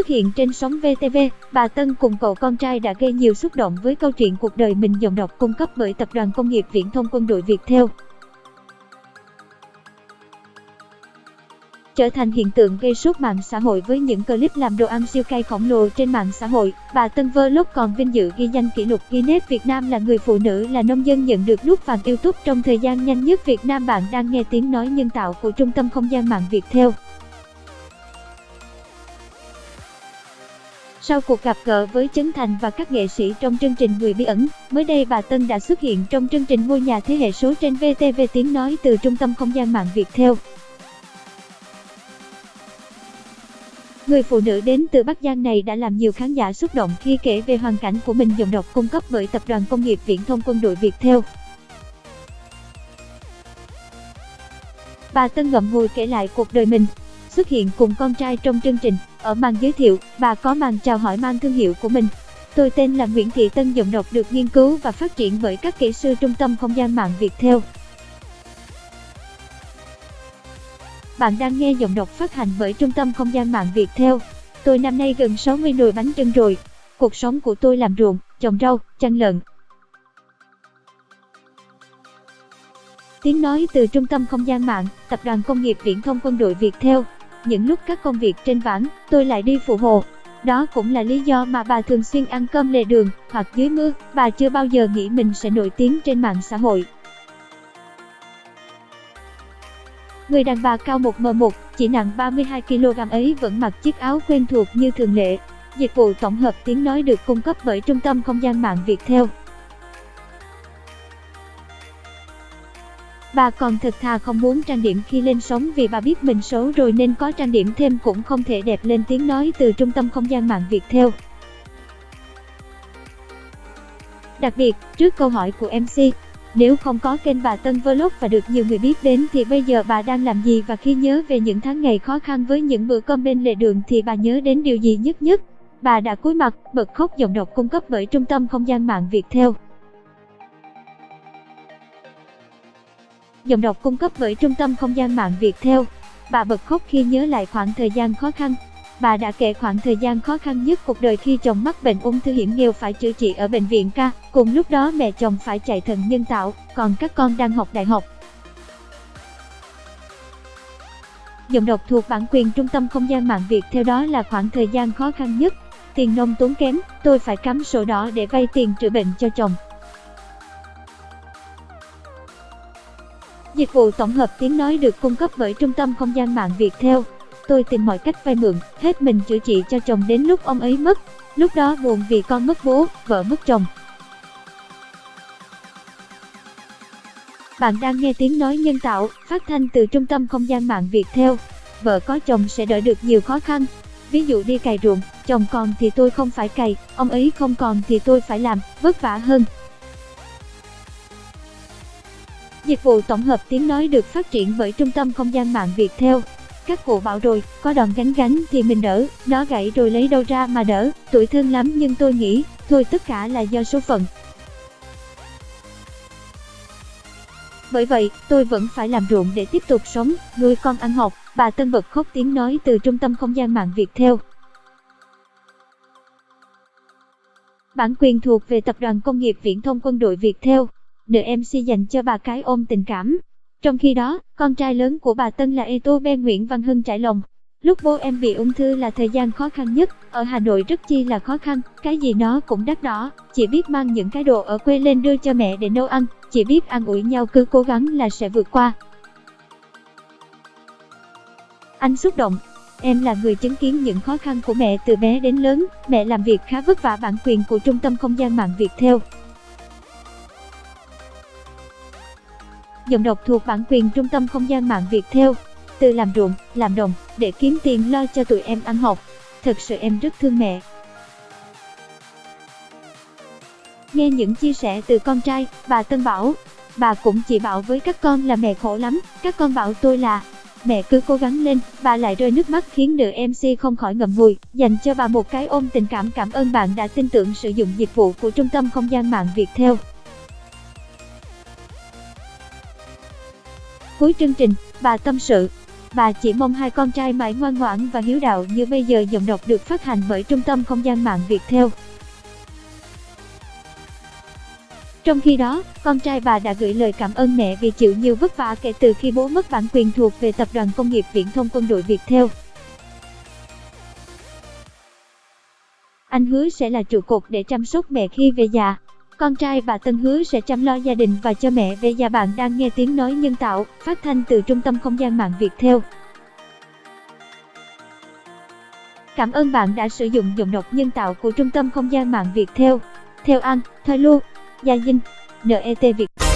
hiện trên sóng VTV, bà Tân cùng cậu con trai đã gây nhiều xúc động với câu chuyện cuộc đời mình giọng đọc cung cấp bởi Tập đoàn Công nghiệp Viễn thông Quân đội Viettel. Trở thành hiện tượng gây sốt mạng xã hội với những clip làm đồ ăn siêu cay khổng lồ trên mạng xã hội, bà Tân Vlog còn vinh dự ghi danh kỷ lục Guinness Việt Nam là người phụ nữ là nông dân nhận được nút vàng YouTube trong thời gian nhanh nhất Việt Nam. Bạn đang nghe tiếng nói nhân tạo của Trung tâm Không gian mạng Viettel. Sau cuộc gặp gỡ với Trấn Thành và các nghệ sĩ trong chương trình Người bí ẩn, mới đây bà Tân đã xuất hiện trong chương trình Ngôi nhà thế hệ số trên VTV tiếng nói từ Trung tâm Không gian mạng Viettel. Người phụ nữ đến từ Bắc Giang này đã làm nhiều khán giả xúc động khi kể về hoàn cảnh của mình giọng đọc cung cấp bởi Tập đoàn Công nghiệp Viễn thông Quân đội Viettel. Bà Tân ngậm ngùi kể lại cuộc đời mình. Xuất hiện cùng con trai trong chương trình, ở màn giới thiệu, bà có màn chào hỏi mang thương hiệu của mình. Tôi tên là Nguyễn Thị Tân, giọng đọc được nghiên cứu và phát triển bởi các kỹ sư Trung tâm Không gian mạng Viettel. Bạn đang nghe giọng đọc phát hành bởi Trung tâm Không gian mạng Viettel. Tôi năm nay gần 60 nồi bánh trưng rồi. Cuộc sống của tôi làm ruộng, trồng rau, chăn lợn. Tiếng nói từ Trung tâm Không gian mạng, Tập đoàn Công nghiệp Viễn thông Quân đội Viettel. Những lúc các công việc trên vãng, tôi lại đi phụ hộ. Đó cũng là lý do mà bà thường xuyên ăn cơm lề đường hoặc dưới mưa. Bà chưa bao giờ nghĩ mình sẽ nổi tiếng trên mạng xã hội. Người đàn bà cao 1m1, chỉ nặng 32kg ấy vẫn mặc chiếc áo quen thuộc như thường lệ. Dịch vụ tổng hợp tiếng nói được cung cấp bởi Trung tâm Không gian mạng Viettel. Bà còn thật thà không muốn trang điểm khi lên sóng vì bà biết mình xấu rồi nên có trang điểm thêm cũng không thể đẹp lên tiếng nói từ Trung tâm Không gian mạng Viettel. Đặc biệt, trước câu hỏi của MC, nếu không có kênh bà Tân Vlog và được nhiều người biết đến thì bây giờ bà đang làm gì, và khi nhớ về những tháng ngày khó khăn với những bữa cơm bên lề đường thì bà nhớ đến điều gì nhất nhất? Bà đã cúi mặt, bật khóc giọng đọc cung cấp bởi Trung tâm Không gian mạng Viettel. Giọng đọc cung cấp bởi Trung tâm Không gian mạng Viettel. Bà bật khóc khi nhớ lại khoảng thời gian khó khăn. Bà đã kể khoảng thời gian khó khăn nhất cuộc đời khi chồng mắc bệnh ung thư hiểm nghèo phải chữa trị ở bệnh viện K. Cùng lúc đó mẹ chồng phải chạy thận nhân tạo, còn các con đang học đại học. Giọng đọc thuộc bản quyền Trung tâm Không gian mạng Viettel. Đó là khoảng thời gian khó khăn nhất. Tiền nong tốn kém, tôi phải cắm sổ đỏ để vay tiền chữa bệnh cho chồng. Dịch vụ tổng hợp tiếng nói được cung cấp bởi Trung tâm Không gian mạng Viettel. Tôi tìm mọi cách vay mượn, hết mình chữa trị cho chồng đến lúc ông ấy mất. Lúc đó buồn vì con mất bố, vợ mất chồng. Bạn đang nghe tiếng nói nhân tạo, phát thanh từ Trung tâm Không gian mạng Viettel. Vợ có chồng sẽ đỡ được nhiều khó khăn. Ví dụ đi cày ruộng, chồng còn thì tôi không phải cày, ông ấy không còn thì tôi phải làm, vất vả hơn. Dịch vụ tổng hợp tiếng nói được phát triển bởi Trung tâm Không gian mạng Viettel. Các cụ bảo rồi, có đòn gánh thì mình đỡ, nó gãy rồi lấy đâu ra mà đỡ, tủi thân lắm nhưng tôi nghĩ, thôi tất cả là do số phận. Bởi vậy, tôi vẫn phải làm ruộng để tiếp tục sống, nuôi con ăn học. Bà Tân bật khóc tiếng nói từ Trung tâm Không gian mạng Viettel. Bản quyền thuộc về Tập đoàn Công nghiệp Viễn thông Quân đội Viettel. Nữ MC dành cho bà cái ôm tình cảm. Trong khi đó, con trai lớn của bà Tân là YouTuber Nguyễn Văn Hưng trải lòng. Lúc bố em bị ung thư là thời gian khó khăn nhất, ở Hà Nội rất chi là khó khăn, cái gì nó cũng đắt đỏ, chỉ biết mang những cái đồ ở quê lên đưa cho mẹ để nấu ăn, chỉ biết an ủi nhau cứ cố gắng là sẽ vượt qua. Anh xúc động. Em là người chứng kiến những khó khăn của mẹ từ bé đến lớn, mẹ làm việc khá vất vả. Bản quyền của Trung tâm Không gian mạng Viettel. Giọng đọc thuộc bản quyền Trung tâm Không gian mạng Viettel. Từ làm ruộng, làm đồng, để kiếm tiền lo cho tụi em ăn học. Thật sự em rất thương mẹ. Nghe những chia sẻ từ con trai, bà Tân bảo, bà cũng chỉ bảo với các con là mẹ khổ lắm, các con bảo tôi là, mẹ cứ cố gắng lên, bà lại rơi nước mắt khiến nữ MC không khỏi ngậm ngùi, dành cho bà một cái ôm tình cảm. Cảm ơn bạn đã tin tưởng sử dụng dịch vụ của Trung tâm Không gian mạng Viettel. Cuối chương trình, bà tâm sự, Bà chỉ mong hai con trai mãi ngoan ngoãn và hiếu đạo như bây giờ. Giọng đọc được phát hành bởi Trung tâm Không gian mạng Viettel. Trong khi đó, con trai bà đã gửi lời cảm ơn mẹ vì chịu nhiều vất vả kể từ khi bố mất bản quyền thuộc về Tập đoàn Công nghiệp Viễn thông Quân đội Viettel. Anh hứa sẽ là trụ cột để chăm sóc mẹ khi về già. Con trai bà Tân hứa sẽ chăm lo gia đình và cho mẹ về già. Bạn đang nghe Tiếng nói nhân tạo, phát thanh từ Trung tâm Không gian mạng Viettel. Cảm ơn bạn đã sử dụng giọng đọc nhân tạo của Trung tâm Không gian mạng Viettel. Theo An, Thời Lưu, Gia Dinh, NET Việt.